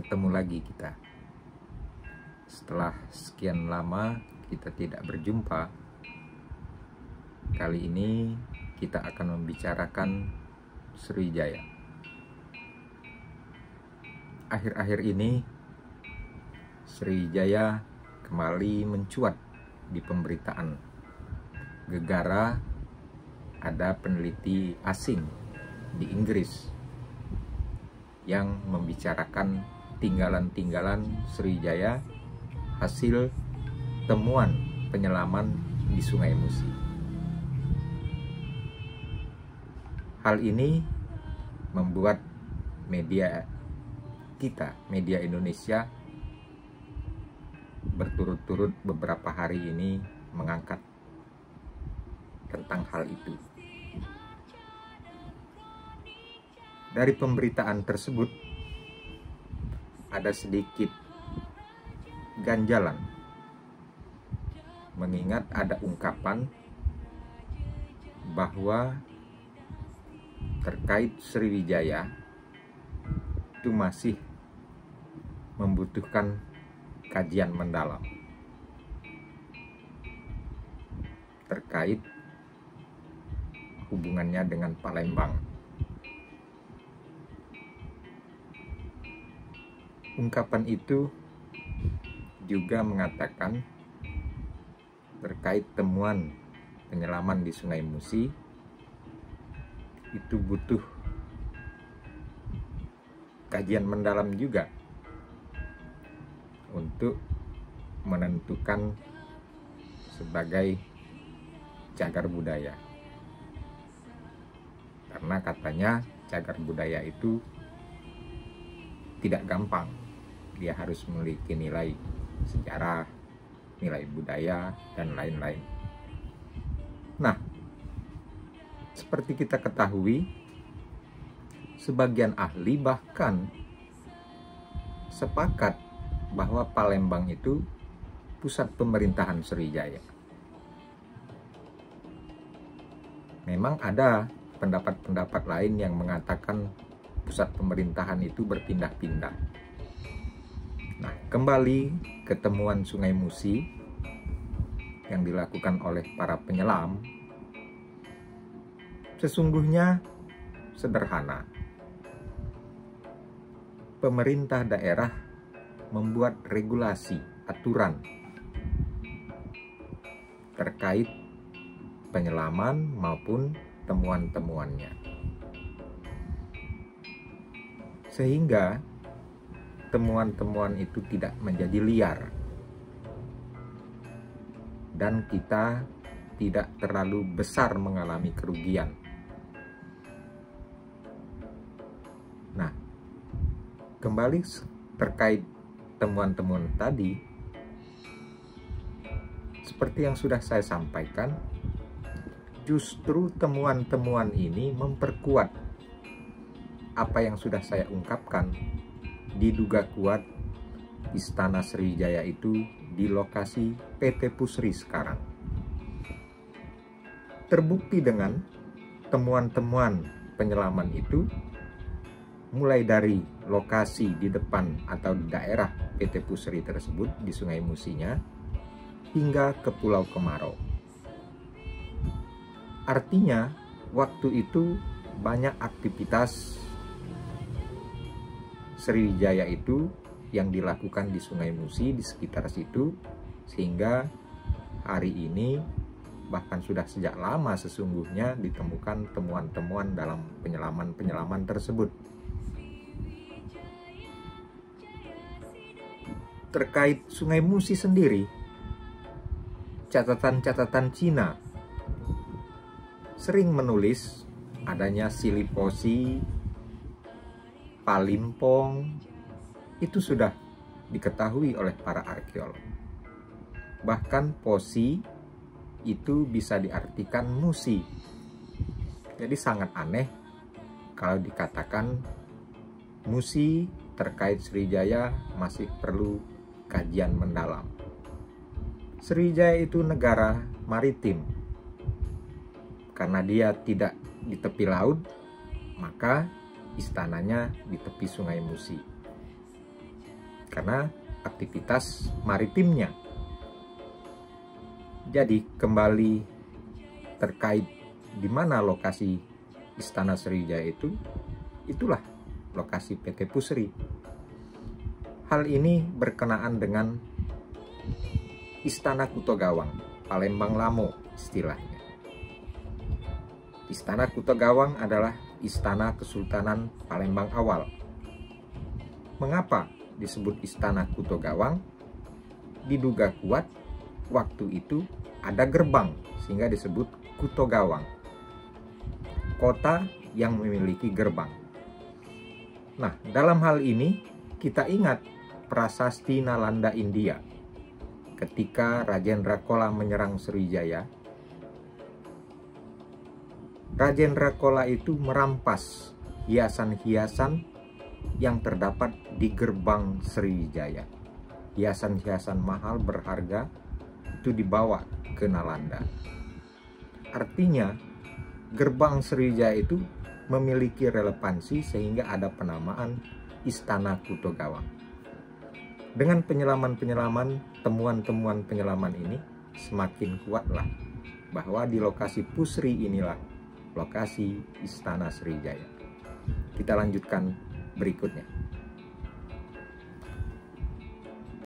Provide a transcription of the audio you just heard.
ketemu lagi kita. Setelah sekian lama kita tidak berjumpa, kali ini kita akan membicarakan Sriwijaya. Akhir-akhir ini Sriwijaya kembali mencuat di pemberitaan. Gegara ada peneliti asing di Inggris yang membicarakan tinggalan-tinggalan Sriwijaya hasil temuan penyelaman di Sungai Musi. Hal ini membuat media kita, media Indonesia, berturut-turut beberapa hari ini mengangkat tentang hal itu. Dari pemberitaan tersebut ada sedikit ganjalan, mengingat ada ungkapan bahwa terkait Sriwijaya itu masih membutuhkan kajian mendalam terkait hubungannya dengan Palembang. Ungkapan itu juga mengatakan terkait temuan penyelaman di Sungai Musi itu butuh kajian mendalam juga untuk menentukan sebagai cagar budaya. Karena katanya cagar budaya itu tidak gampang. Dia harus memiliki nilai sejarah, nilai budaya, dan lain-lain. Nah, seperti kita ketahui, sebagian ahli bahkan sepakat bahwa Palembang itu pusat pemerintahan Sriwijaya. Memang ada pendapat-pendapat lain yang mengatakan pusat pemerintahan itu berpindah-pindah. Nah, kembali ke temuan Sungai Musi yang dilakukan oleh para penyelam, sesungguhnya sederhana. Pemerintah daerah membuat regulasi, aturan terkait penyelaman maupun temuan-temuannya. Sehingga temuan-temuan itu tidak menjadi liar dan kita tidak terlalu besar mengalami kerugian. Nah, kembali terkait temuan-temuan tadi, seperti yang sudah saya sampaikan, justru temuan-temuan ini memperkuat apa yang sudah saya ungkapkan. Diduga kuat Istana Sriwijaya itu di lokasi PT Pusri sekarang. Terbukti dengan temuan-temuan penyelaman itu, mulai dari lokasi di depan atau di daerah PT Pusri tersebut di Sungai Musinya, hingga ke Pulau Kemarau. Artinya, waktu itu banyak aktivitas Sriwijaya itu yang dilakukan di Sungai Musi, di sekitar situ, sehingga hari ini bahkan sudah sejak lama sesungguhnya ditemukan temuan-temuan dalam penyelaman-penyelaman tersebut. Terkait Sungai Musi sendiri, catatan-catatan Cina sering menulis adanya Siliposi, Palimpong, itu sudah diketahui oleh para arkeolog. Bahkan Posi itu bisa diartikan Musi. Jadi sangat aneh kalau dikatakan Musi terkait Sriwijaya masih perlu kajian mendalam. Sriwijaya itu negara maritim. Karena dia tidak di tepi laut, maka istananya di tepi Sungai Musi. karena aktivitas maritimnya. Jadi kembali terkait di mana lokasi Istana Sriwijaya itu, itulah lokasi PT Pusri. Hal ini berkenaan dengan Istana Kuto Gawang, Palembang Lamo istilahnya. Istana Kuto Gawang adalah Istana Kesultanan Palembang awal. Mengapa disebut Istana Kuto Gawang? Diduga kuat waktu itu ada gerbang sehingga disebut Kuto Gawang, kota yang memiliki gerbang. Nah, dalam hal ini kita ingat prasasti Nalanda India. Ketika Rajendra Chola menyerang Sriwijaya, Rajendra Chola itu merampas hiasan-hiasan yang terdapat di gerbang Sriwijaya. Hiasan-hiasan mahal berharga itu dibawa ke Nalanda. Artinya, gerbang Sriwijaya itu memiliki relevansi sehingga ada penamaan Istana Kuto Gawang. Dengan penyelaman-penyelaman, temuan-temuan penyelaman ini semakin kuatlah bahwa di lokasi Pusri inilah lokasi Istana Sriwijaya. Kita lanjutkan berikutnya.